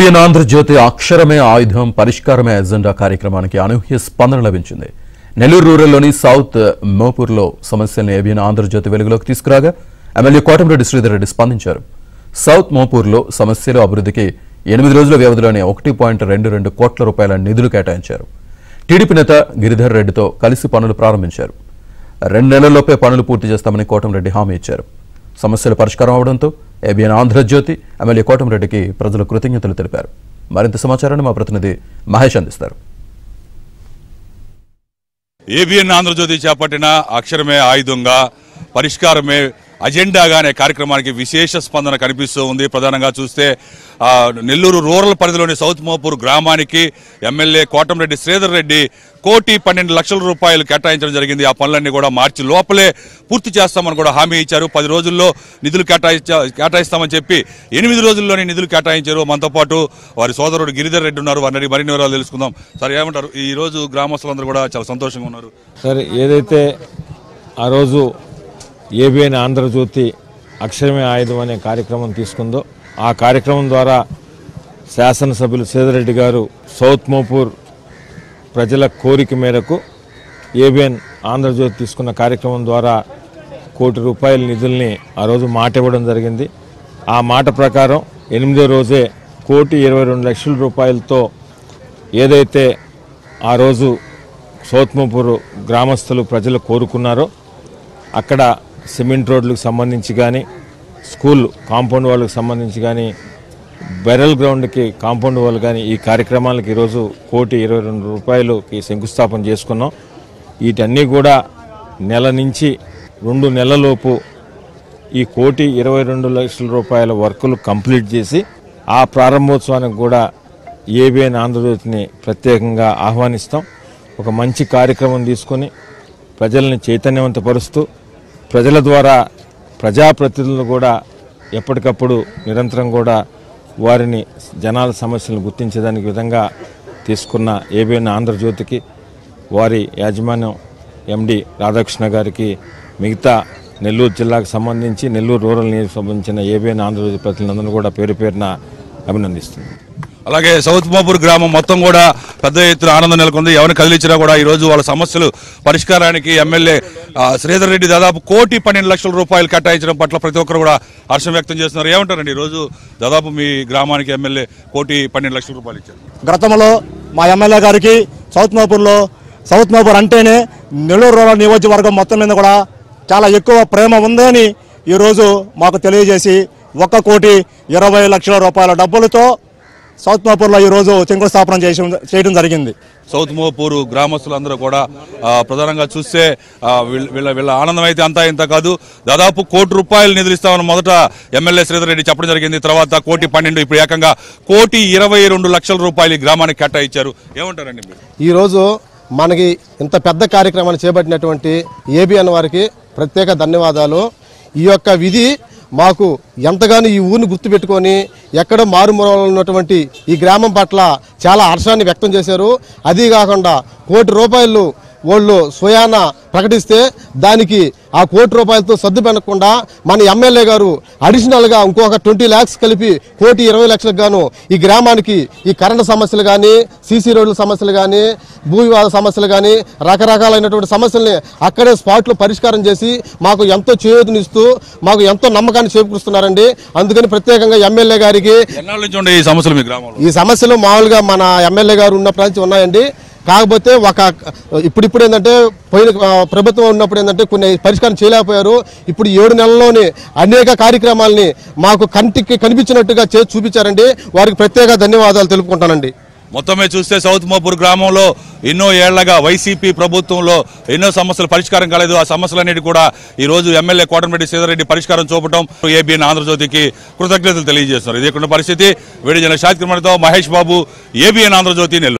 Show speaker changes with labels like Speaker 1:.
Speaker 1: ABN Andhra Jyothi అక్షరమే ఆయుధం పరిష్కారమే agenda కార్యక్రమానికి అనూహ్య స్పందన లభించింది. నెల్లూరు రూరల్లోని సౌత్ మోపూర్లో సమస్యలను ఏబిఎన్ ఆంధ్రజ్యోతి వెలుగులోకి తీసుకురాగా ఎమ్మెల్యే కోటంరెడ్డి శ్రీధర్ రెడ్డి స్పందించారు. సౌత్ మోపూర్లో సమస్యల అభివృద్ధికి 8 రోజుల వ్యవధిలోనే 1.22 కోట్ల రూపాయల నిధులు కేటాయించారు. టీడీపీ నేత గిరిధర్ రెడ్డితో కలిసి పనులు ప్రారంభించారు. 2 నెలల్లోపే పనులు పూర్తి చేస్తామని కోటంరెడ్డి హామీ ఇచ్చారు. సమస్యల పరిష్కారం అవడంతో ఏబిఎన్ ఆంధ్రజ్యోతి ఎమ్మెల్యే కోటంరెడ్డికి ప్రజలు కృతజ్ఞతలు తెలిపారు. మరింత సమాచారాన్ని మా ప్రతినిధి మహేష్ అందిస్తారు.
Speaker 2: ఏబిఎన్ ఆంధ్రజ్యోతి చేపట్టిన అక్షరమే ఆయుధంగా పరిష్కారమే అజెండాగా అనే కార్యక్రమానికి విశేష స్పందన కనిపిస్తూ ఉంది. ప్రధానంగా చూస్తే నెల్లూరు రూరల్ పరిధిలోని సౌత్ మోపూర్ గ్రామానికి ఎమ్మెల్యే కోటంరెడ్డి శ్రీధర్ రెడ్డి 1,12,00,000 రూపాయలు కేటాయించడం జరిగింది. ఆ పనులన్నీ కూడా మార్చి లోపలే పూర్తి చేస్తామని కూడా హామీ ఇచ్చారు. 10 రోజుల్లో నిధులు కేటాయిస్తామని చెప్పి 8 రోజుల్లోనే నిధులు కేటాయించారు. మనతో పాటు వారి సోదరుడు గిరిధర్ రెడ్డి ఉన్నారు. వారిని మరిన్ని వివరాలు తెలుసుకుందాం. సార్, ఏమంటారు? ఈ రోజు గ్రామస్తులందరూ కూడా చాలా సంతోషంగా ఉన్నారు.
Speaker 3: సార్, ఏదైతే ఆ రోజు ఏబిఎన్ ఆంధ్రజ్యోతి అక్షరమే ఆయుధం అనే కార్యక్రమం తీసుకుందో ఆ కార్యక్రమం ద్వారా శాసనసభ్యులు శ్రీధర్ రెడ్డి గారు సౌత్ మోపూర్ ప్రజల కోరిక మేరకు ఏబిఎన్ ఆంధ్రజ్యోతి తీసుకున్న కార్యక్రమం ద్వారా 1 కోటి రూపాయల నిధుల్ని ఆ రోజు మాట ఇవ్వడం జరిగింది. ఆ మాట ప్రకారం 8వ రోజే 1,22,00,000 రూపాయలతో ఏదైతే ఆ రోజు సౌత్ మోపూర్ గ్రామస్తులు ప్రజలు కోరుకున్నారో అక్కడ సిమెంట్ రోడ్లకు సంబంధించి కానీ, స్కూల్ కాంపౌండ్ వాళ్ళకి సంబంధించి కానీ, బెరల్ గ్రౌండ్కి కాంపౌండ్ వాళ్ళు కానీ ఈ కార్యక్రమాలకు ఈరోజు 1,22,00,000 రూపాయలకి శంకుస్థాపన చేసుకున్నాం. వీటన్నీ కూడా నెల నుంచి 2 నెలలలోపు ఈ 1,22,00,000 రూపాయల వర్కులు కంప్లీట్ చేసి ఆ ప్రారంభోత్సవానికి కూడా ఏబిఎన్ ఆంధ్రజ్యోతిని ప్రత్యేకంగా ఆహ్వానిస్తాం. ఒక మంచి కార్యక్రమం తీసుకొని ప్రజల్ని చైతన్యవంతపరుస్తూ ప్రజల ద్వారా ప్రజాప్రతినిధులు కూడా ఎప్పటికప్పుడు నిరంతరం కూడా వారిని జనాల సమస్యలను గుర్తించేదానికి విధంగా తీసుకున్న ఏబిఎన్ ఆంధ్రజ్యోతికి, వారి యాజమాన్యం ఎండి రాధాకృష్ణ గారికి, మిగతా నెల్లూరు జిల్లాకు సంబంధించి నెల్లూరు రూరల్ నియోజకవర్గానికి సంబంధించిన ఏబిఎన్ ఆంధ్రజ్యోతి ప్రతినిధులందరూ కూడా పేరు పేరున అభినందిస్తుంది.
Speaker 2: అలాగే సౌత్ మోపూర్ గ్రామం మొత్తం కూడా పెద్ద ఎత్తున ఆనందం నెలకొంది. ఎవరిని కదిలించినా కూడా ఈ రోజు వాళ్ళ సమస్యలు పరిష్కారానికి ఎమ్మెల్యే శ్రీధర్ రెడ్డి దాదాపు 1,12,00,000 రూపాయలు కేటాయించడం పట్ల ప్రతి ఒక్కరు కూడా హర్షం వ్యక్తం చేస్తున్నారు. ఏమంటారండి? ఈ రోజు దాదాపు మీ గ్రామానికి ఎమ్మెల్యే 1,12,00,000 రూపాయలు ఇచ్చారు.
Speaker 4: గతంలో మా ఎమ్మెల్యే గారికి సౌత్ మోపూర్ అంటేనే నెల్లూరు రూరల్ నియోజకవర్గం మొత్తం మీద కూడా చాలా ఎక్కువ ప్రేమ ఉందని ఈరోజు మాకు తెలియజేసి 1,20,00,000 రూపాయల డబ్బులతో సౌత్ మోపూర్లో ఈరోజు శంకుస్థాపన చేయడం జరిగింది.
Speaker 2: సౌత్ మోపూర్ గ్రామస్తులందరూ కూడా ప్రధానంగా చూస్తే వీళ్ళ ఆనందం అయితే అంతా ఇంత కాదు. దాదాపు 1 కోటి రూపాయలు నిధులు ఇస్తామని మొదట ఎమ్మెల్యే శ్రీధర్ రెడ్డి చెప్పడం జరిగింది. తర్వాత 1,12,00,000, ఇప్పుడు ఏకంగా 1,22,00,000 రూపాయలు ఈ గ్రామానికి కేటాయించారు. ఏమంటారండి మీరు?
Speaker 5: ఈరోజు మనకి ఇంత పెద్ద కార్యక్రమాన్ని చేపట్టినటువంటి ఏబిఎన్ వారికి ప్రత్యేక ధన్యవాదాలు. ఈ యొక్క విధి మాకు ఎంతగానో ఈ ఊరిని గుర్తుపెట్టుకొని ఎక్కడో మారుమూలలో ఉన్నటువంటి ఈ గ్రామం పట్ల చాలా హర్షాన్ని వ్యక్తం చేశారు. అదీ కాకుండా 1 కోటి రూపాయలు వాళ్ళు స్వయాన ప్రకటిస్తే దానికి ఆ 1 కోటి రూపాయలతో సర్దు పెనకుండా మన ఎమ్మెల్యే గారు అడిషనల్గా ఇంకొక 20 lakhs కలిపి 1,20,00,000 గాను ఈ గ్రామానికి ఈ కరెంటు సమస్యలు కానీ, సీసీ రోడ్ల సమస్యలు కానీ, భూ వివాద సమస్యలు కానీ, రకరకాలైనటువంటి సమస్యల్ని అక్కడే స్పాట్లో పరిష్కారం చేసి మాకు ఎంతో చేయూతనిస్తూ మాకు ఎంతో నమ్మకాన్ని చేకూరుస్తున్నారండి. అందుకని ప్రత్యేకంగా ఎమ్మెల్యే గారికి ఈ సమస్యలు మామూలుగా మన ఎమ్మెల్యే గారు ఉన్నప్పటి నుంచి ఉన్నాయండి. కాకపోతే ఇప్పుడు ఏంటంటే పోయిన ప్రభుత్వం ఉన్నప్పుడు ఏంటంటే కొన్ని పరిష్కారం చేయలేకపోయారు. ఇప్పుడు 7 నెలల్లోనే అనేక కార్యక్రమాలని మాకు కంటికి కనిపించినట్టుగా చేసి చూపించారండి. వారికి ప్రత్యేక ధన్యవాదాలు తెలుపుకుంటానండి.
Speaker 2: మొత్తమే చూస్తే సౌత్ మోపూర్ గ్రామంలో ఎన్నో ఏళ్లగా వైసీపీ ప్రభుత్వంలో ఎన్నో సమస్యలు పరిష్కారం కాలేదు. ఆ సమస్యలన్నిటి కూడా ఈ రోజు ఎమ్మెల్యే కోటంరెడ్డి శ్రీధర్ రెడ్డి పరిష్కారం చూపడం ఏబిఎన్ ఆంధ్రజ్యోతికి కృతజ్ఞతలు తెలియజేస్తున్నారు. ఇదే పరిస్థితి. వేడి జన షాద్కిర్మణితో మహేష్ బాబు, ఏబిఎన్ ఆంధ్రజ్యోతి, నెల్లూరు.